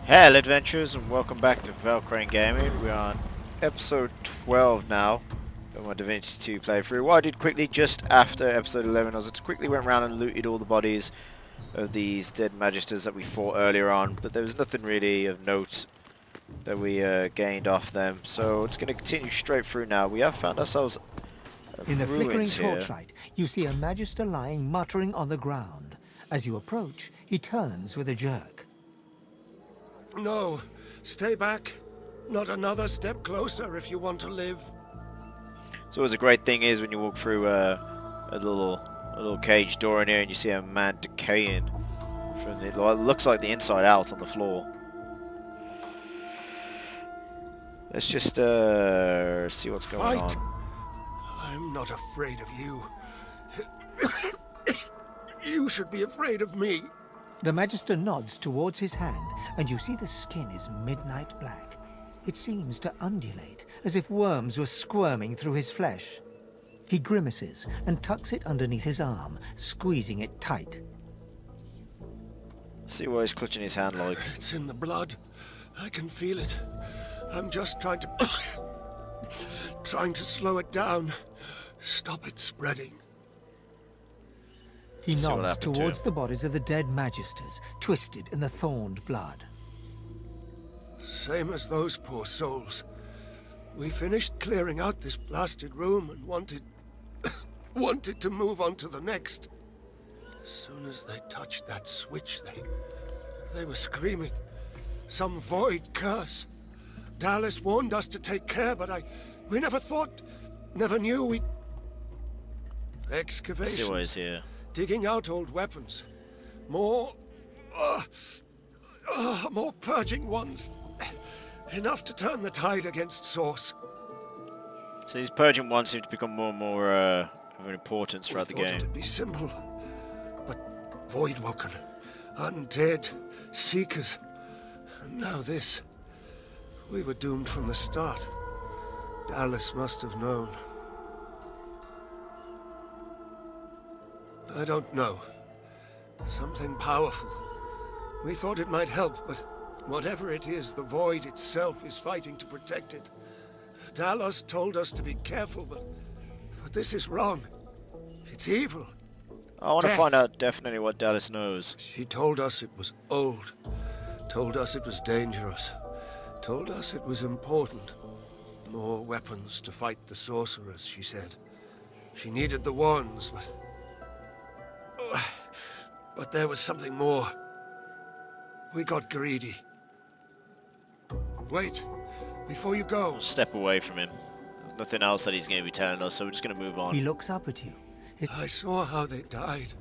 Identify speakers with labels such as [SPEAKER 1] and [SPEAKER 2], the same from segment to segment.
[SPEAKER 1] Hello adventurers and welcome back to Valkrain Gaming. We're on episode 12 now of my Divinity 2 playthrough. What I did quickly just after episode 11 was I just quickly went around and looted all the bodies of these dead magisters that we fought earlier on, but there was nothing really of note that we gained off them. So it's going to continue straight through now. We have found ourselves
[SPEAKER 2] In the flickering
[SPEAKER 1] ruins here.
[SPEAKER 2] torchlight, you see a magister lying muttering on the ground. As you approach, he turns with a jerk.
[SPEAKER 3] No, stay back. Not another step closer if you want to live.
[SPEAKER 1] So always a great thing is when you walk through a little cage door in here and you see a man decaying from the, well, it looks like the inside out on the floor. Let's just see what's going on.
[SPEAKER 3] I'm not afraid of you. You should be afraid of me.
[SPEAKER 2] The magister nods towards his hand, and you see the skin is midnight black. It seems to undulate, as if worms were squirming through his flesh. He grimaces and tucks it underneath his arm, squeezing it tight.
[SPEAKER 1] See why he's clutching his hand like.
[SPEAKER 3] It's in the blood. I can feel it. I'm just trying to... trying to slow it down. Stop it spreading.
[SPEAKER 2] He nods towards the bodies of the dead magisters, twisted in the thorned blood.
[SPEAKER 3] Same as those poor souls. We finished clearing out this blasted room and wanted... wanted to move on to the next. As soon as they touched that switch, they were screaming. Some void curse. Dallas warned us to take care, but we never thought, never knew we'd... Excavation.
[SPEAKER 1] See why he's here.
[SPEAKER 3] Digging out old weapons. More purging ones. Enough to turn the tide against Source.
[SPEAKER 1] So these purging ones seem to become more and more of an importance throughout the game.
[SPEAKER 3] It'd be simple, but void-woken, undead, seekers, and now this. We were doomed from the start. Dallas must have known. I don't know. Something powerful. We thought it might help, but whatever it is, the void itself is fighting to protect it. Dallas told us to be careful, but this is wrong. It's evil.
[SPEAKER 1] I want to find out definitely what Dallas knows.
[SPEAKER 3] She told us it was old. Told us it was dangerous. Told us it was important. More weapons to fight the sorcerers, she said. She needed the wands, but there was something more. We got greedy. Wait, before you go.
[SPEAKER 1] Step away from him. There's nothing else that he's going to be telling us, so we're just going to move on.
[SPEAKER 2] He looks up at you.
[SPEAKER 3] I saw how they died.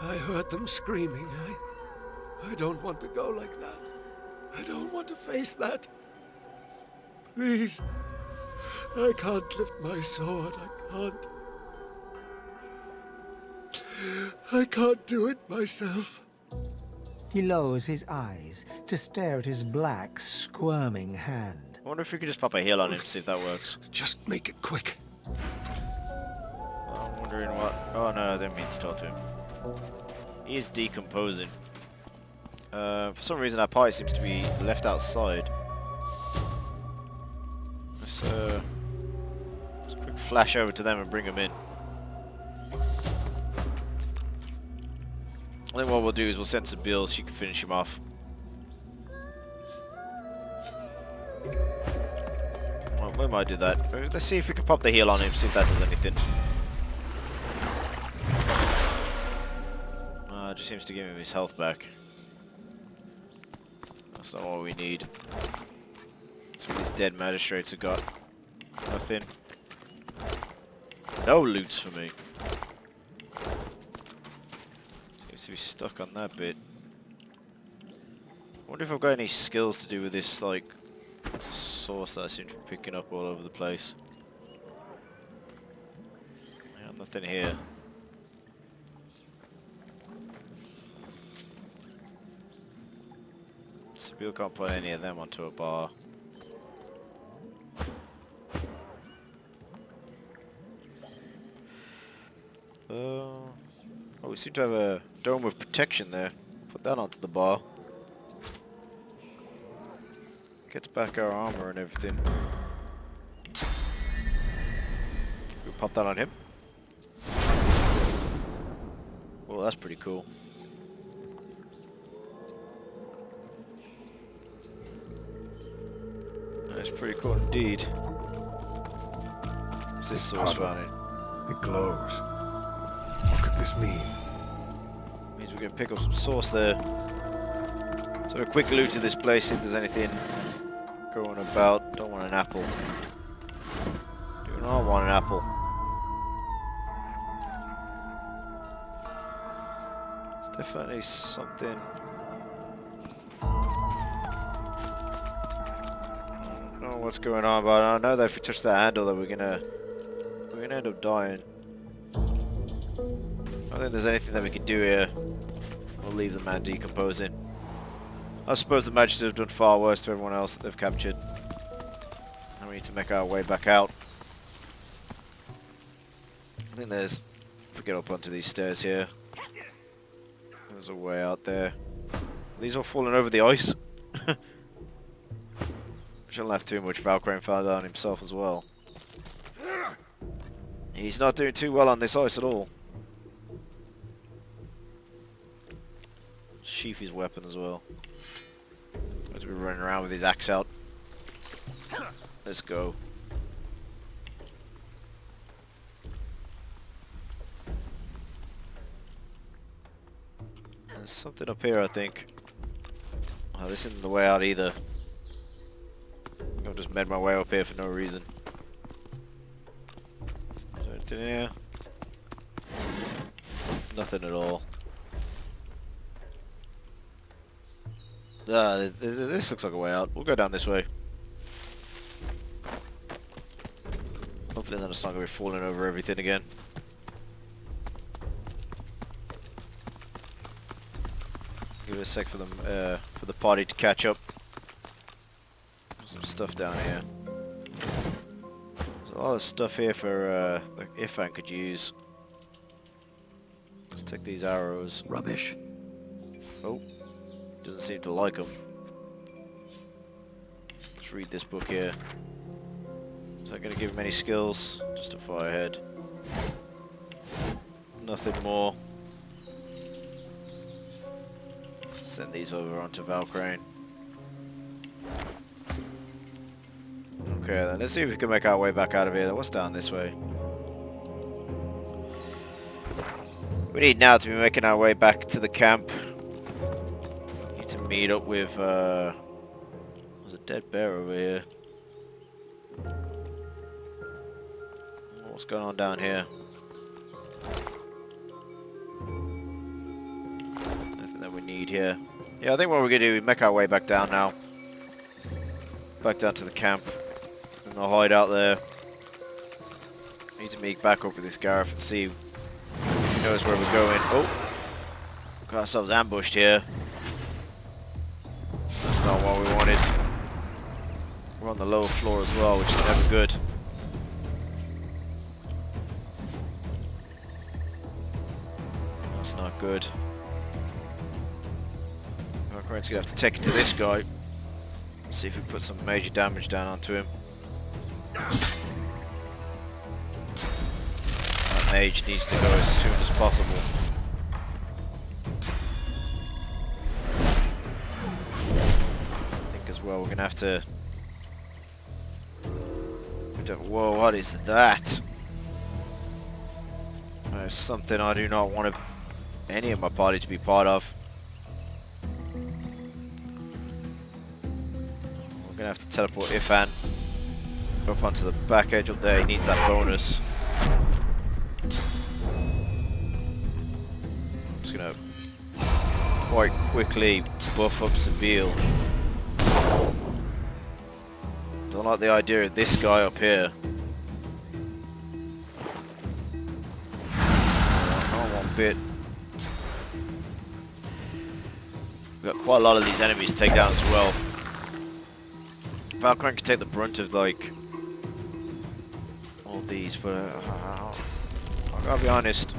[SPEAKER 3] I heard them screaming. I don't want to go like that. I don't want to face that. Please. I can't lift my sword. I can't do it myself.
[SPEAKER 2] He lowers his eyes to stare at his black, squirming hand.
[SPEAKER 1] I wonder if we could just pop a heal on him to see if that works.
[SPEAKER 3] Just make it quick.
[SPEAKER 1] I'm wondering what... Oh no, I didn't mean to talk to him. He is decomposing. For some reason our party seems to be left outside. Let's quick flash over to them and bring them in. I think what we'll do is we'll send some bills, she can finish him off. Well, we might do that. Let's see if we can pop the heal on him, see if that does anything. It just seems to give him his health back. That's not what we need. That's what these dead magistrates have got. Nothing. No loots for me. Seems to be stuck on that bit. I wonder if I've got any skills to do with this, like, source that I seem to be picking up all over the place. Yeah, nothing here. So people can't put any of them onto a bar. Oh, we seem to have a dome of protection there. Put that onto the bar. Gets back our armor and everything. We'll pop that on him. Well, that's pretty cool. That's pretty cool indeed. What's this source found in?
[SPEAKER 3] It glows. What could this mean?
[SPEAKER 1] Means we can pick up some sauce there. So a quick loot to this place, see if there's anything going about. Don't want an apple. Do not want an apple. There's definitely something. I don't know what's going on, but I know that if we touch that handle that we're gonna end up dying. I don't think there's anything that we can do here. We'll leave the man decomposing. I suppose the Magicians have done far worse to everyone else that they've captured. And we need to make our way back out. I think there's... If we get up onto these stairs here, there's a way out there. These all falling over the ice. Shouldn't have too much. Valkrain found out himself as well. He's not doing too well on this ice at all. Sheath his weapon as well. As we're running around with his axe out. Let's go. There's something up here, I think. Oh, this isn't the way out either. I've just made my way up here for no reason. Is there anything here? Nothing at all. This looks like a way out. We'll go down this way. Hopefully then it's not going to be falling over everything again. Give it a sec for them, for the party to catch up. Some stuff down here. There's a lot of stuff here for like Ifan could use. Let's take these arrows.
[SPEAKER 3] Rubbish.
[SPEAKER 1] Oh, doesn't seem to like them. Let's read this book here. Is that going to give him any skills? Just a firehead. Nothing more. Send these over onto Valkrain. Okay then, let's see if we can make our way back out of here. What's down this way? We need now to be making our way back to the camp. Need to meet up with, there's a dead bear over here. What's going on down here? Nothing that we need here. Yeah, I think what we're going to do is make our way back down now. Back down to the camp. And I'll hide out there. Need to meet back up with this Gareth and see if he knows where we're going. Oh! Got ourselves ambushed here. That's not what we wanted. We're on the lower floor as well, which is never good. That's not good. Valkrain's gonna have to take it to this guy. See if we put some major damage down onto him. That mage needs to go as soon as possible. I think as well we're gonna have to... Whoa, what is that? There's something I do not want any of my party to be part of. We're gonna have to teleport Ifan up onto the back edge up there. He needs that bonus. I'm just gonna quite quickly buff up Sabine. Don't like the idea of this guy up here. Not one bit. We've got quite a lot of these enemies to take down as well. Valkrain can take the brunt of like all these, but I gotta be honest.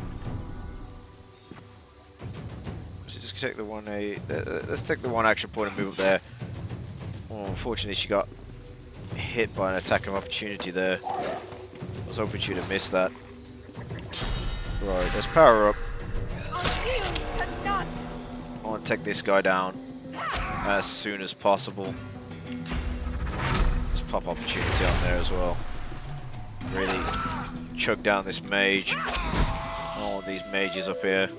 [SPEAKER 1] Let's just take the one. Let's take the one action point and move up there. Oh, unfortunately she got hit by an attack of opportunity there. I was hoping she'd have missed that. Right, let's power up. I want to take this guy down as soon as possible. Let's pop opportunity on there as well. Really chug down this mage. All these mages up here.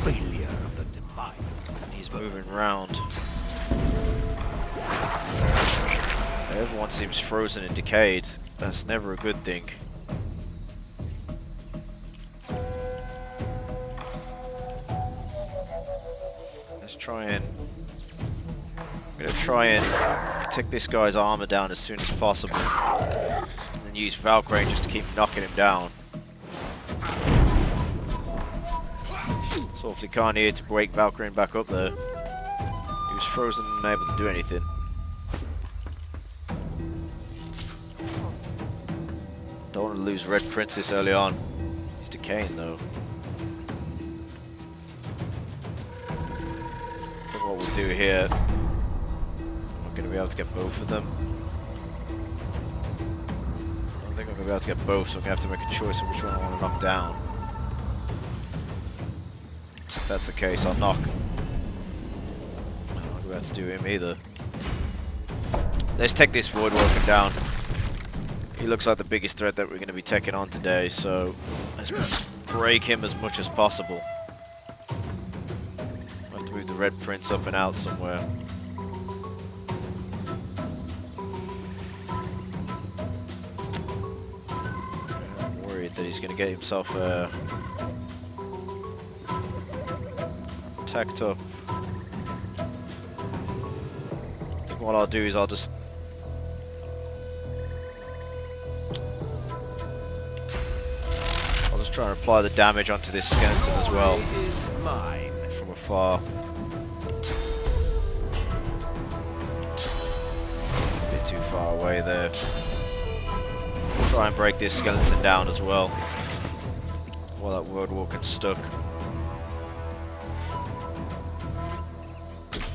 [SPEAKER 4] Failure of the divine.
[SPEAKER 1] He's moving round. Everyone seems frozen and decayed. That's never a good thing. Let's try and... I'm going to try and take this guy's armor down as soon as possible. And use Valkrain just to keep knocking him down. It's awfully kind here to break Valkrain back up there. He was frozen and unable to do anything. Don't want to lose Red Princess early on. He's decaying though. I think what we'll do here... I'm going to be able to get both of them. I don't think I'm going to be able to get both, so I'm going to have to make a choice of which one I want to knock down. If that's the case, I'll knock. I'm not going to be able to do him either. Let's take this Void Walker down. He looks like the biggest threat that we're going to be taking on today, so let's break him as much as possible. I'll have to move the Red Prince up and out somewhere. I'm worried that he's going to get himself tacked up. I think what I'll do is I'll just try and apply the damage onto this skeleton as well from afar. It's a bit too far away there. Try and break this skeleton down as well while that Word Walker's stuck.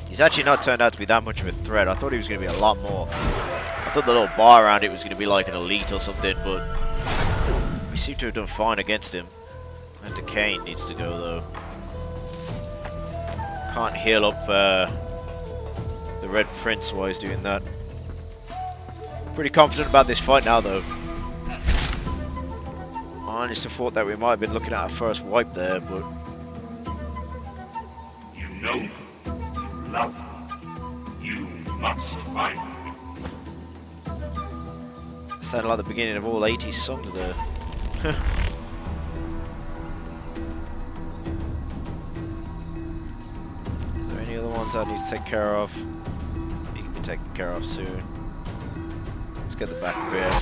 [SPEAKER 1] He's actually not turned out to be that much of a threat. I thought he was going to be a lot more. I thought the little bar around it was going to be like an elite or something, but we seem to have done fine against him. And Decaying needs to go though. Can't heal up the Red Prince while he's doing that. Pretty confident about this fight now though. I honestly thought that we might have been looking at our first wipe there, but...
[SPEAKER 4] You know me. You love me. You must find me.
[SPEAKER 1] Sounded like the beginning of all 80s songs there. Is there any other ones I need to take care of? He can be taken care of soon. Let's get the back of here.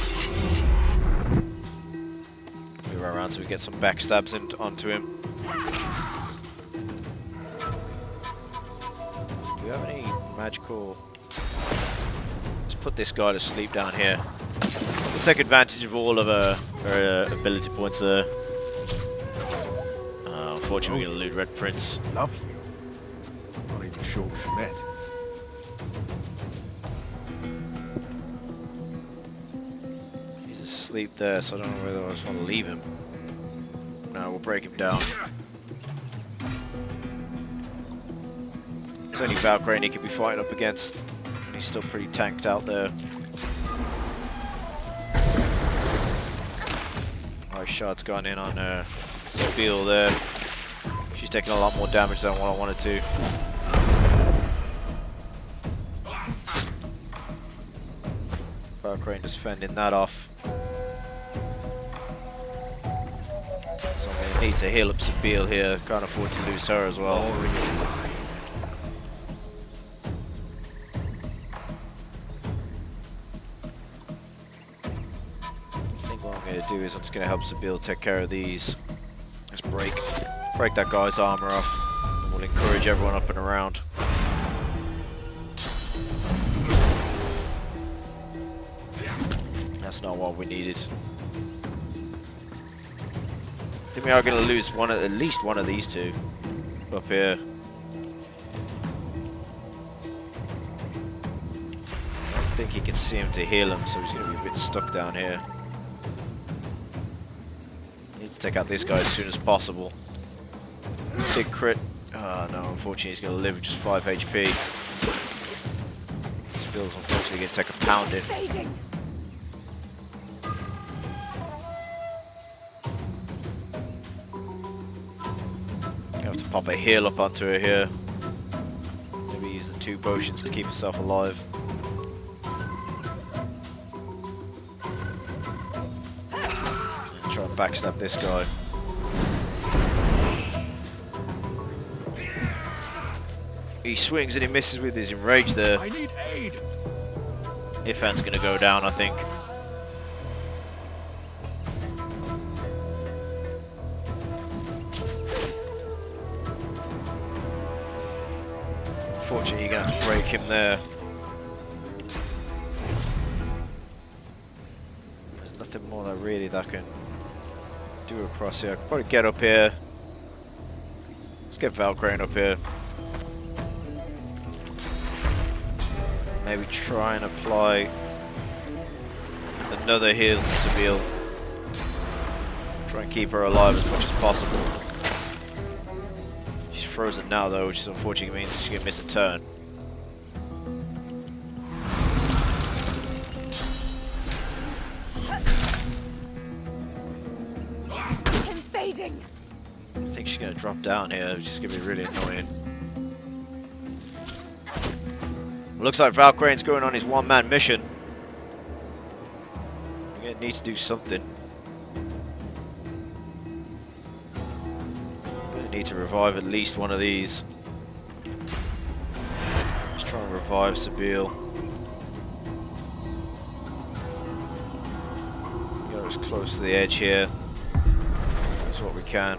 [SPEAKER 1] Move around so we get some backstabs onto him. Do we have any magical... Let's put this guy to sleep down here. We'll take advantage of all of her ability points there. Unfortunately, we're going to lose Red Prince.
[SPEAKER 4] Love you. Not even sure we met.
[SPEAKER 1] He's asleep there, so I don't know whether I just want to leave him. No, we'll break him down. It's only Valk'rain he could be fighting up against, and he's still pretty tanked out there. Nice shot's gone in on Spiel there. She's taking a lot more damage than what I wanted to. Valk'rain just fending that off. So I'm going to need to heal up Spiel here. Can't afford to lose her as well. Do is I'm just going to help Spiel take care of these. Let's break that guy's armor off, and we'll encourage everyone up and around. That's not what we needed. I think we are going to lose at least one of these two up here. I don't think he can see him to heal him, so he's going to be a bit stuck down here. Need to take out this guy as soon as possible. Big crit. Oh no, unfortunately he's going to live with just 5 HP. Spill's unfortunately going to take a pounding. Have to pop a heal up onto her here. Maybe use the 2 potions to keep herself alive. And try and backstab this guy. He swings and he misses with his enrage there.
[SPEAKER 4] I need aid.
[SPEAKER 1] Ifan's gonna go down, I think. Fortunately, you're gonna have to break him there. There's nothing more that I can do across here. I could probably get up here. Let's get Valkrain up here. Maybe try and apply another heal to Sabine. Try and keep her alive as much as possible. She's frozen now though, which is unfortunately means she's going to miss a turn.
[SPEAKER 5] Invading.
[SPEAKER 1] I think she's going to drop down here, which is going to be really annoying. Looks like Valkrain's going on his one-man mission. We're going to need to do something. Going to need to revive at least one of these. Let's try and revive Sabine. Go as close to the edge here as what we can.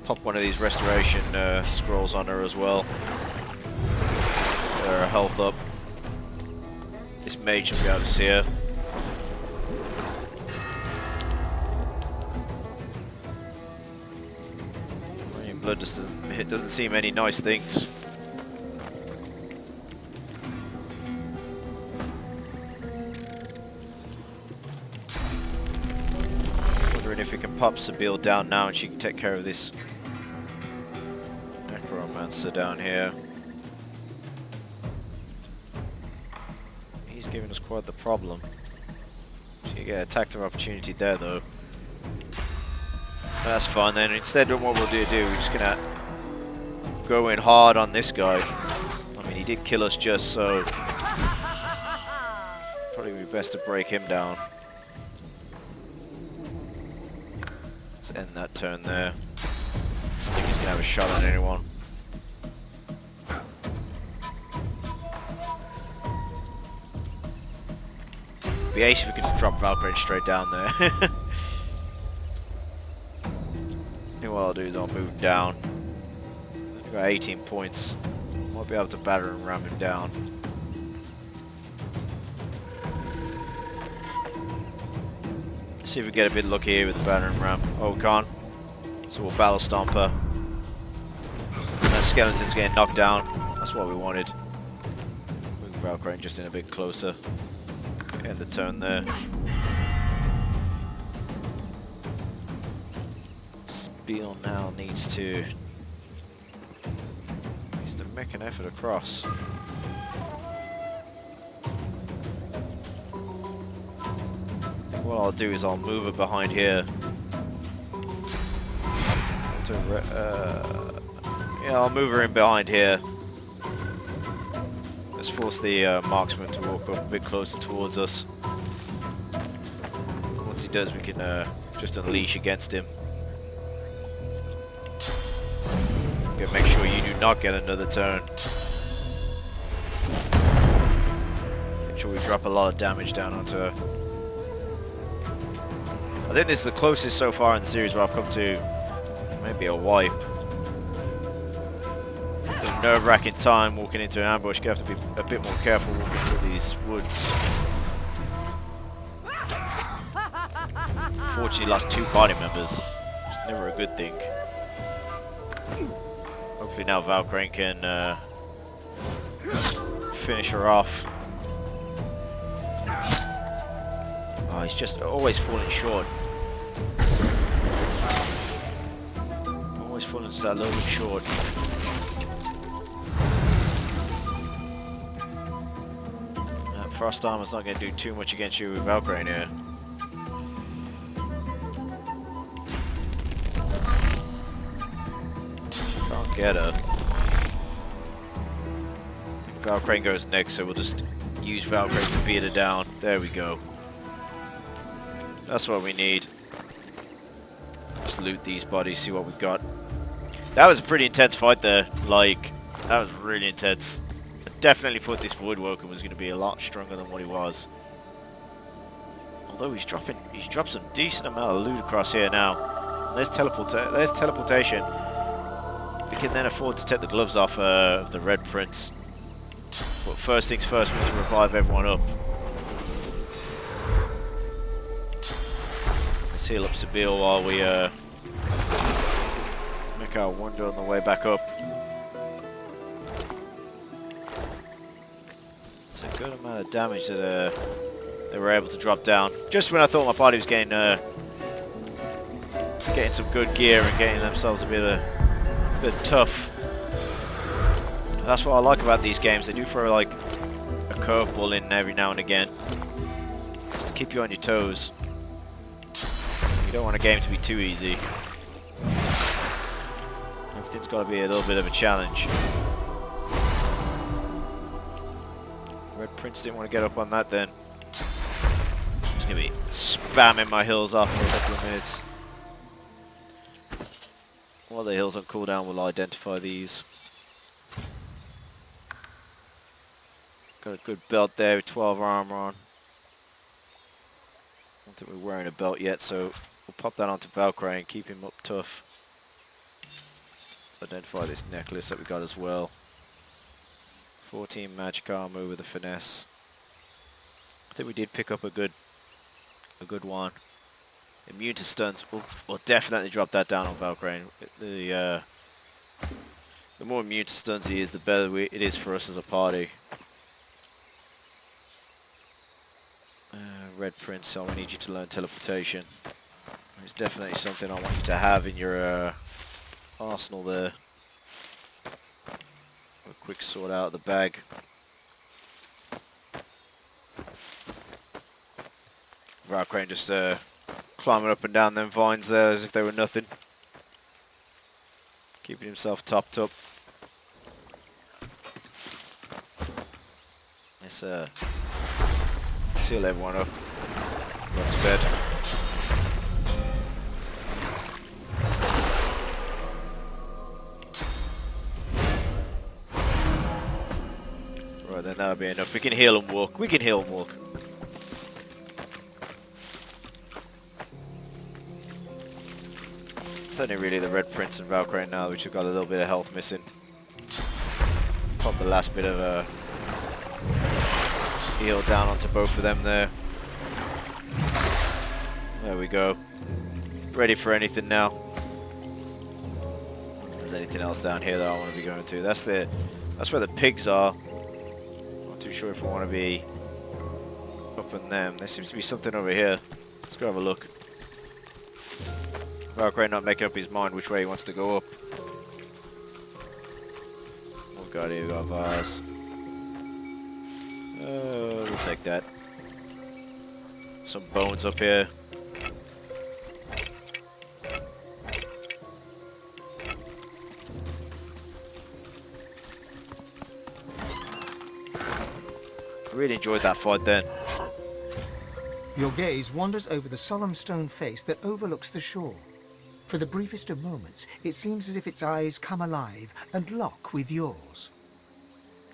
[SPEAKER 1] Pop one of these restoration scrolls on her as well. Get her health up. This mage should be able to see her. Radiant blood just doesn't seem any nice things. Wondering if we can pop Sabine down now and she can take care of this necromancer down here. He's giving us quite the problem. So you get attack of opportunity there though. That's fine then. Instead of what we'll do, we're just gonna go in hard on this guy. I mean, he did kill us just so. Probably be best to break him down. Let's end that turn there. I think he's gonna have a shot on anyone. It'd be ace if we could just drop Valkrain straight down there. What I'll do is I'll move him down. I've got 18 points. Might be able to batter and ram him down. See if we get a bit lucky here with the batter and ram. Oh, we can't. So we'll battle stomp her. That skeleton's getting knocked down. That's what we wanted. Move Valkrain just in a bit closer. End the turn there. Beal now needs to make an effort across. What I'll do is I'll move her behind here. Yeah, I'll move her in behind here. Let's force the marksman to walk up a bit closer towards us. Once he does, we can just unleash against him. Make sure you do not get another turn. Make sure we drop a lot of damage down onto her. I think this is the closest so far in the series where I've come to maybe a wipe. A nerve-wracking time walking into an ambush. You have to be a bit more careful walking through these woods. unfortunately lost 2 party members. Which is never a good thing. Hopefully now Valkrain can finish her off. Oh, he's just always falling short. Always falling just that little bit short. Frost Armor's not going to do too much against you with Valkrain here. Can't get her. I think Valkrain goes next, so we'll just use Valkrain to beat her down. There we go. That's what we need. Just loot these bodies, see what we've got. That was a pretty intense fight there. Like, that was really intense. I definitely thought this Voidwalker was going to be a lot stronger than what he was. Although he's dropped some decent amount of loot across here now. There's teleportation. We can then afford to take the gloves off of the Red Prince. But first things first, we need to revive everyone up. Let's heal up Sabille while we make our wander on the way back up. It's a good amount of damage that they were able to drop down. Just when I thought my party was getting some good gear and getting themselves a bit tough. That's what I like about these games. They do throw like a curveball in every now and again, just to keep you on your toes. You don't want a game to be too easy. Everything's got to be a little bit of a challenge. Red Prince didn't want to get up on that then. Just going to be spamming my heals off for a couple of minutes. While the heals on cooldown, we'll identify these. Got a good belt there with 12 armor on. I don't think we're wearing a belt yet, so we'll pop that onto Valkrain and keep him up tough. Identify this necklace that we got as well. 14 magic armor with a finesse. I think we did pick up a good one. Immune to stuns. We'll definitely drop that down on Valkrain. The more immune to stuns he is, the better it is for us as a party. Red Prince, so I need you to learn teleportation. It's definitely something I want you to have in your arsenal there. A quick sort out of the bag. Valkrain just climbing up and down them vines there as if they were nothing. Keeping himself topped up. Let's seal everyone up, like I said. Right then, that'll be enough. We can heal and walk. We can heal and walk. It's only really the Red Prince and Valkrain now, which have got a little bit of health missing. Pop the last bit of heal down onto both of them there. There we go. Ready for anything now. If there's anything else down here that I want to be going to. That's where the pigs are. Not too sure if I want to be up in them. There seems to be something over here. Let's go have a look. Valkrain not making up his mind which way he wants to go up. Oh god, here we got Vars. We'll take that. Some bones up here. Really enjoyed that fight then.
[SPEAKER 2] Your gaze wanders over the solemn stone face that overlooks the shore. For the briefest of moments, it seems as if its eyes come alive and lock with yours.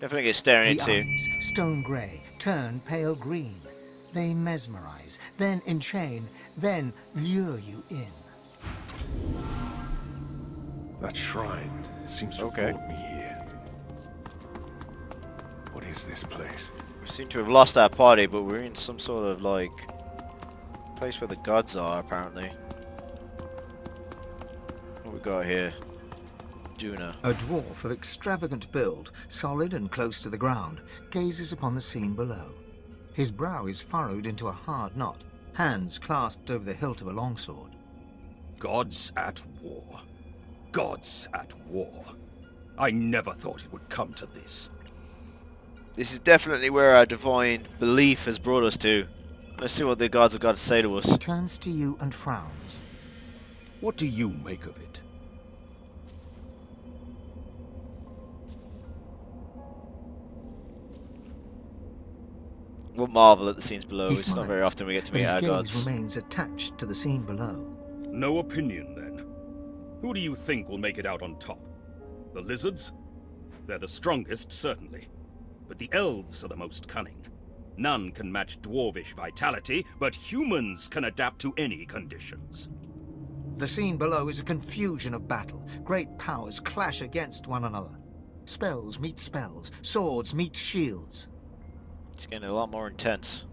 [SPEAKER 1] Definitely get staring
[SPEAKER 2] The
[SPEAKER 1] into.
[SPEAKER 2] eyes, stone grey, turn pale green. They mesmerize, then enchain, then lure you in.
[SPEAKER 3] That shrine seems to have brought me here. What is this place?
[SPEAKER 1] We seem to have lost our party, but we're in some sort of like Place where the gods are, apparently. What we got here? Duna.
[SPEAKER 2] A dwarf of extravagant build, solid and close to the ground, gazes upon the scene below. His brow is furrowed into a hard knot, hands clasped over the hilt of a longsword.
[SPEAKER 6] Gods at war. Gods at war. I never thought it would come to this.
[SPEAKER 1] This is definitely where our divine belief has brought us to. Let's see what the gods have got to say to us.
[SPEAKER 2] He turns to you and frowns.
[SPEAKER 6] What do you make of it?
[SPEAKER 1] We'll marvel at the scenes below.
[SPEAKER 2] He
[SPEAKER 1] It's not
[SPEAKER 2] smiles,
[SPEAKER 1] very often we get to
[SPEAKER 2] but
[SPEAKER 1] meet
[SPEAKER 2] his
[SPEAKER 1] our
[SPEAKER 2] gaze
[SPEAKER 1] gods.
[SPEAKER 2] remains attached to the scene below.
[SPEAKER 6] No opinion, then. Who do you think will make it out on top? The lizards? They're the strongest, certainly. But the elves are the most cunning. None can match dwarvish vitality, but humans can adapt to any conditions.
[SPEAKER 2] The scene below is a confusion of battle. Great powers clash against one another. Spells meet spells, swords meet shields.
[SPEAKER 1] It's getting a lot more intense.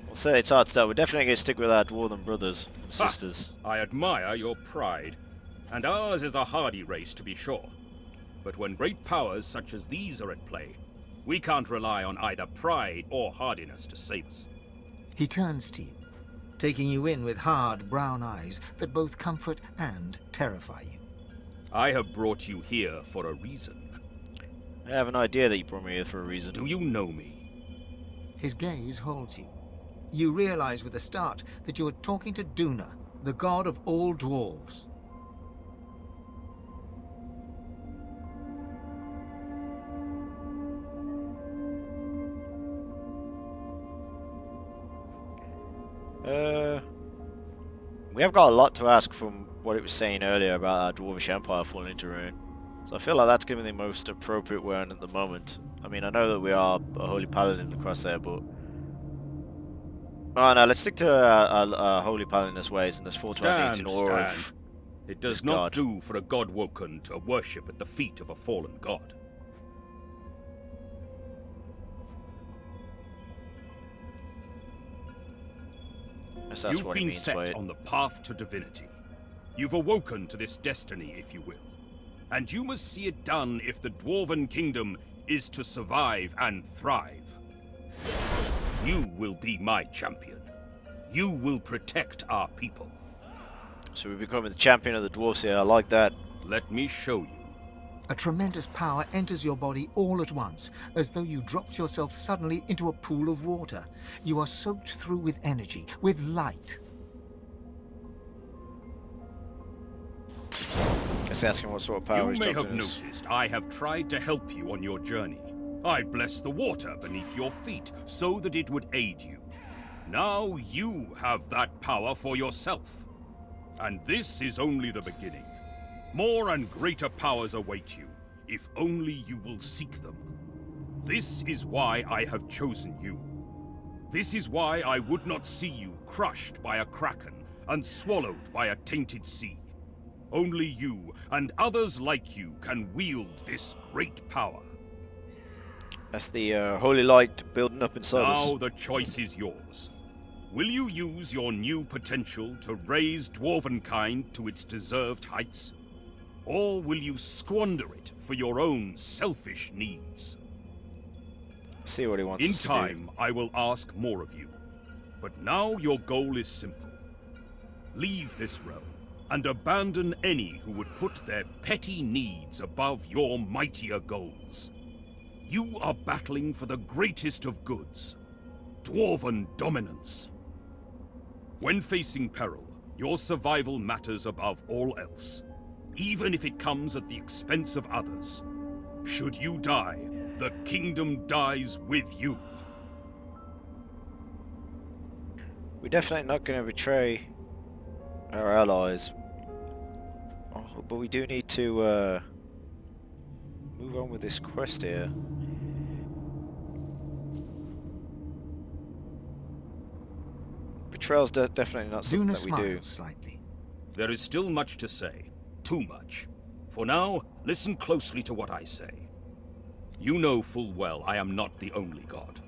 [SPEAKER 1] We'll say it's hard stuff. We're definitely going to stick with our dwarven brothers and sisters.
[SPEAKER 6] I admire your pride. And ours is a hardy race, to be sure. But when great powers such as these are at play, we can't rely on either pride or hardiness to save us.
[SPEAKER 2] He turns to you, taking you in with hard brown eyes that both comfort and terrify you.
[SPEAKER 6] I have brought you here for a reason.
[SPEAKER 1] I have an idea that you brought me here for a reason.
[SPEAKER 6] Do you know me?
[SPEAKER 2] His gaze holds you. You realize with a start that you are talking to Duna, the god of all dwarves.
[SPEAKER 1] We have got a lot to ask from what it was saying earlier about our Dwarvish Empire falling into ruin. So I feel like that's giving the most appropriate one at the moment. I mean, I know that we are a Holy Paladin across there, but... Oh no, let's stick to our Holy Paladin's ways and let's fall to our knees in awe of
[SPEAKER 6] It does
[SPEAKER 1] this
[SPEAKER 6] not
[SPEAKER 1] god.
[SPEAKER 6] do for a god woken to worship at the feet of a fallen god.
[SPEAKER 1] Yes, that's
[SPEAKER 6] You've
[SPEAKER 1] what he
[SPEAKER 6] been
[SPEAKER 1] means by
[SPEAKER 6] set
[SPEAKER 1] it.
[SPEAKER 6] on the path to divinity. You've awoken to this destiny, if you will. And you must see it done if the Dwarven Kingdom is to survive and thrive. You will be my champion. You will protect our people.
[SPEAKER 1] So we're becoming the champion of the dwarves here. I like that.
[SPEAKER 6] Let me show you.
[SPEAKER 2] A tremendous power enters your body all at once, as though you dropped yourself suddenly into a pool of water. You are soaked through with energy, with light.
[SPEAKER 1] Guess asking what sort of power
[SPEAKER 6] You
[SPEAKER 1] he's
[SPEAKER 6] may
[SPEAKER 1] dropped
[SPEAKER 6] have
[SPEAKER 1] in us.
[SPEAKER 6] noticed I have tried to help you on your journey. I blessed the water beneath your feet so that it would aid you. Now you have that power for yourself. And this is only the beginning. More and greater powers await you, if only you will seek them. This is why I have chosen you. This is why I would not see you crushed by a kraken and swallowed by a tainted sea. Only you and others like you can wield this great power.
[SPEAKER 1] That's the holy light building up inside
[SPEAKER 6] Now
[SPEAKER 1] us.
[SPEAKER 6] the choice is yours. Will you use your new potential to raise Dwarvenkind to its deserved heights? Or will you squander it for your own selfish needs?
[SPEAKER 1] See what he wants
[SPEAKER 6] In
[SPEAKER 1] us to
[SPEAKER 6] time, I will ask more of you. But now your goal is simple. Leave this realm and abandon any who would put their petty needs above your mightier goals. You are battling for the greatest of goods, Dwarven dominance. When facing peril, your survival matters above all else, even if it comes at the expense of others. Should you die, the kingdom dies with you.
[SPEAKER 1] do. We're definitely not going to betray our allies. Oh, but we do need to move on with this quest here. Betrayal's definitely not something
[SPEAKER 2] Duna
[SPEAKER 1] that we do.
[SPEAKER 2] smiles slightly.
[SPEAKER 6] There is still much to say. Too much. For now, listen closely to what I say. You know full well I am not the only god.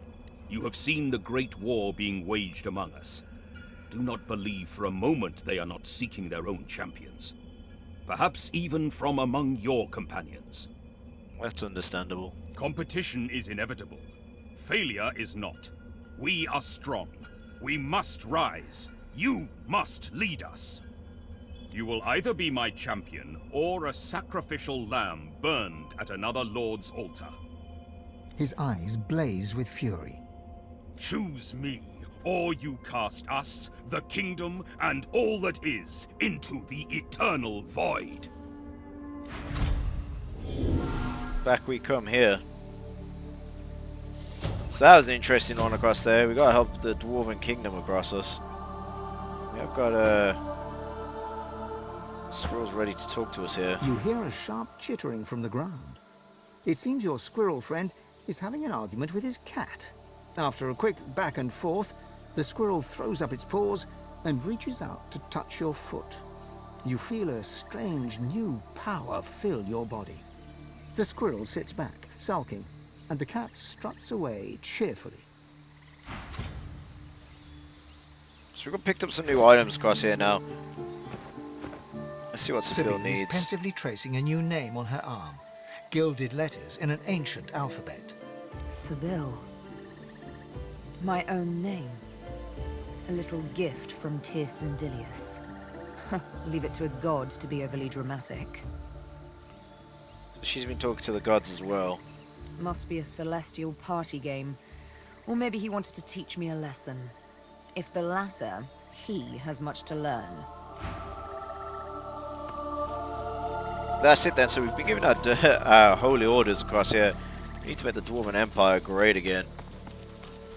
[SPEAKER 6] You have seen the great war being waged among us. Do not believe for a moment they are not seeking their own champions. Perhaps even from among your companions.
[SPEAKER 1] That's understandable.
[SPEAKER 6] Competition is inevitable. Failure is not. We are strong. We must rise. You must lead us. You will either be my champion or a sacrificial lamb burned at another lord's altar.
[SPEAKER 2] His eyes blaze with fury.
[SPEAKER 6] Choose me, or you cast us, the kingdom, and all that is, into the eternal void.
[SPEAKER 1] Back we come here. So that was an interesting one across there. We gotta help the Dwarven Kingdom across us. We have got squirrels ready to talk to us here.
[SPEAKER 2] You hear a sharp chittering from the ground. It seems your squirrel friend is having an argument with his cat. After a quick back and forth, the squirrel throws up its paws and reaches out to touch your foot. You feel a strange new power fill your body. The squirrel sits back, sulking, and the cat struts away cheerfully.
[SPEAKER 1] So we've picked up some new items across here now. Let's see what Sibyl
[SPEAKER 2] Sabine is
[SPEAKER 1] needs.
[SPEAKER 2] pensively tracing a new name on her arm. Gilded letters in an ancient alphabet.
[SPEAKER 5] Sibyl. My own name. A little gift from Tyrsendilius. Leave it to a god to be overly dramatic.
[SPEAKER 1] She's been talking to the gods as well.
[SPEAKER 5] Must be a celestial party game. Or maybe he wanted to teach me a lesson. If the latter, he has much to learn.
[SPEAKER 1] That's it then, so we've been given our holy orders across here. We need to make the Dwarven Empire great again.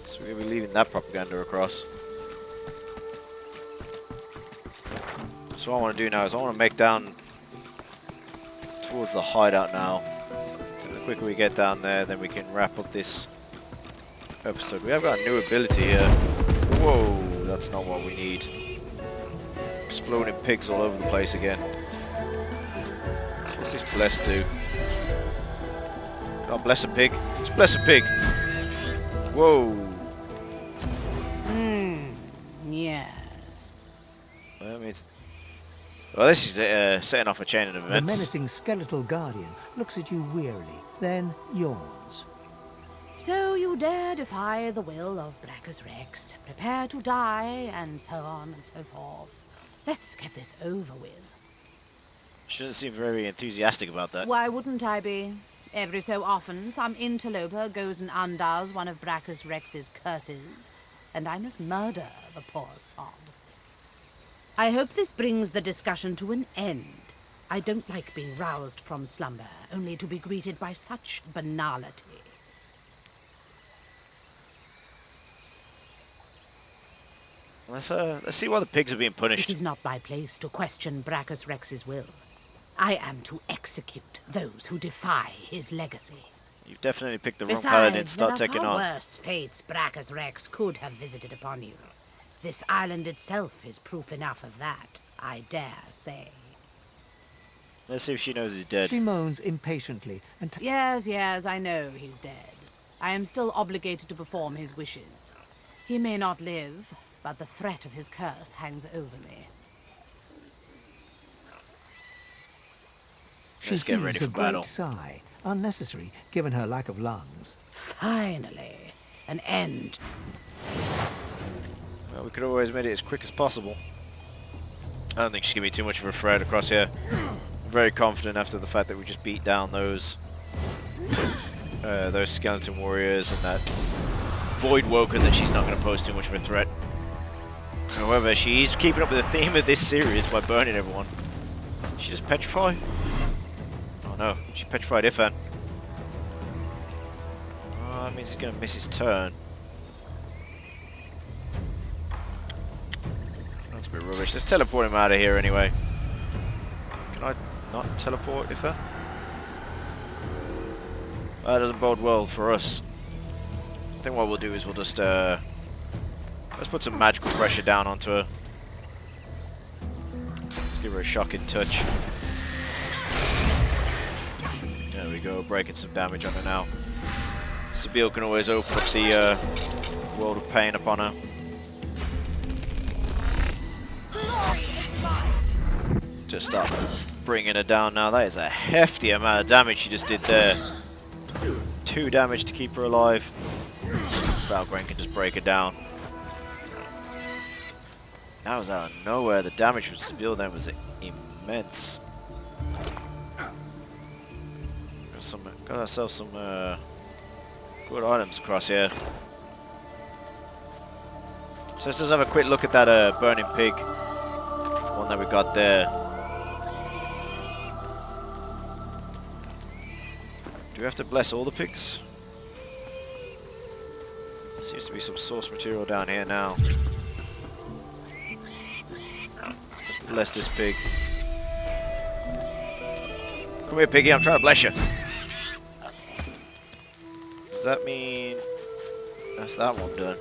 [SPEAKER 1] So we're going to be leaving that propaganda across. So what I want to do now is I want to make down towards the hideout now. So the quicker we get down there, then we can wrap up this episode. We have got a new ability here. Whoa, that's not what we need. Exploding pigs all over the place again. So what's this bless do? Oh, bless a pig. Let's bless a pig. Whoa.
[SPEAKER 5] Yes.
[SPEAKER 1] Well, I mean, well, this is setting off a chain of
[SPEAKER 2] The
[SPEAKER 1] events.
[SPEAKER 2] menacing skeletal guardian looks at you wearily, then yawns.
[SPEAKER 7] So you dare defy the will of Brachus Rex, prepare to die, and so on and so forth. Let's get this over with.
[SPEAKER 1] She doesn't seem very enthusiastic about that.
[SPEAKER 7] Why wouldn't I be? Every so often, some interloper goes and undoes one of Brachus Rex's curses, and I must murder the poor sod. I hope this brings the discussion to an end. I don't like being roused from slumber, only to be greeted by such banality.
[SPEAKER 1] Let's see why the pigs are being punished.
[SPEAKER 7] It is not my place to question Brachus Rex's will. I am to execute those who defy his legacy.
[SPEAKER 1] You've definitely picked the wrong paladin to
[SPEAKER 7] Besides,
[SPEAKER 1] start
[SPEAKER 7] there are
[SPEAKER 1] taking
[SPEAKER 7] far
[SPEAKER 1] on.
[SPEAKER 7] worse fates Brachus Rex could have visited upon you. This island itself is proof enough of that, I dare say.
[SPEAKER 1] Let's see if she knows he's dead.
[SPEAKER 2] She moans impatiently and
[SPEAKER 7] Yes, I know he's dead. I am still obligated to perform his wishes. He may not live, but the threat of his curse hangs over me.
[SPEAKER 2] she
[SPEAKER 1] Let's get
[SPEAKER 2] heaves
[SPEAKER 1] ready
[SPEAKER 2] a
[SPEAKER 1] for
[SPEAKER 2] great
[SPEAKER 1] battle.
[SPEAKER 2] sigh, unnecessary given her lack of lungs.
[SPEAKER 7] Finally, an end.
[SPEAKER 1] Well, we could have always made it as quick as possible. I don't think she's going to be too much of a threat across here. I'm very confident after the fact that we just beat down those skeleton warriors and that void woken that she's not going to pose too much of a threat. However, she's keeping up with the theme of this series by burning everyone. Did she just petrify? Oh no, she petrified Ifan. Oh, that means he's going to miss his turn. That's a bit rubbish. Let's teleport him out of here anyway. Can I not teleport Ifan? That doesn't bode well for us. I think what we'll do is we'll just let's put some magical pressure down onto her. Let's give her a shocking touch. There we go, breaking some damage on her now. Sabine can always open up the world of pain upon her. Just start bringing her down now. That is a hefty amount of damage she just did there. 2 damage to keep her alive. Valkrain can just break her down. That was out of nowhere. The damage from Sabine then was immense. Got ourselves some good items across here. So let's just have a quick look at that burning pig. One that we got there. Do we have to bless all the pigs? Seems to be some source material down here now. Let's bless this pig. Come here, piggy, I'm trying to bless you. Does that mean that's that one done?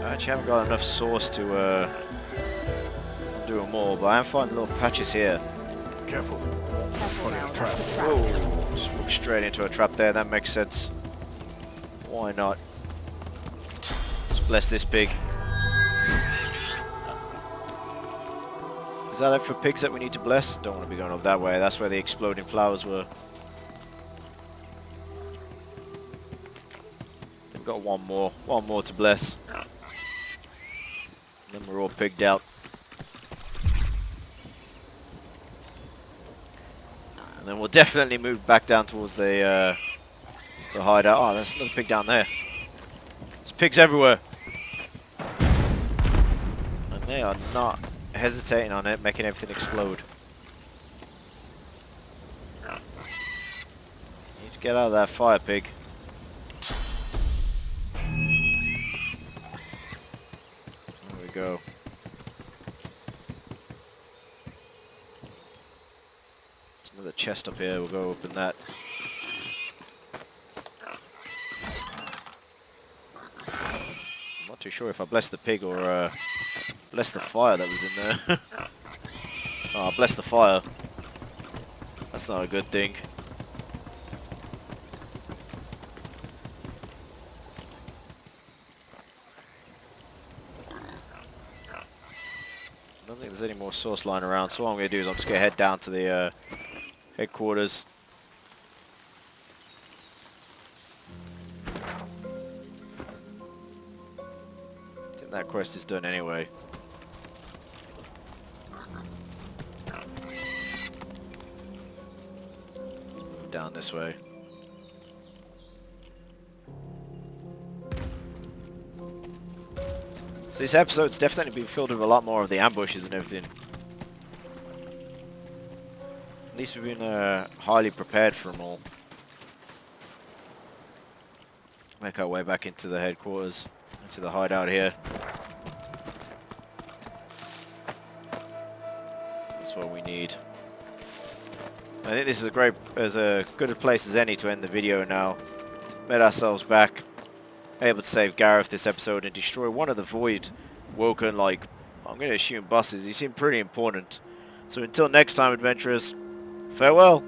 [SPEAKER 1] I actually haven't got enough sauce to do them all, but I am finding little patches here.
[SPEAKER 3] Careful.
[SPEAKER 1] Whoa, just walked straight into a trap there, that makes sense. Why not? Let's bless this pig. Is that it for pigs that we need to bless? Don't want to be going up that way, that's where the exploding flowers were. We've got one more to bless. Then we're all pigged out. And then we'll definitely move back down towards the hideout. Oh, there's another pig down there. There's pigs everywhere. And they are not hesitating on it, making everything explode. Need to get out of that fire, pig. There we go. There's another chest up here, we'll go open that. I'm not too sure if I blessed the pig or bless the fire that was in there. Oh, bless the fire. That's not a good thing. I don't think there's any more source lying around, so what I'm going to do is I'm just going to head down to the headquarters. I think that quest is done anyway. Down this way. So this episode's definitely been filled with a lot more of the ambushes and everything. At least we've been highly prepared for them all. Make our way back into the headquarters, into the hideout here. That's what we need. I think this is as good a place as any to end the video now. Made ourselves back, able to save Gareth this episode and destroy one of the Void Woken, like, I'm going to assume buses. He seemed pretty important. So until next time, adventurers, farewell.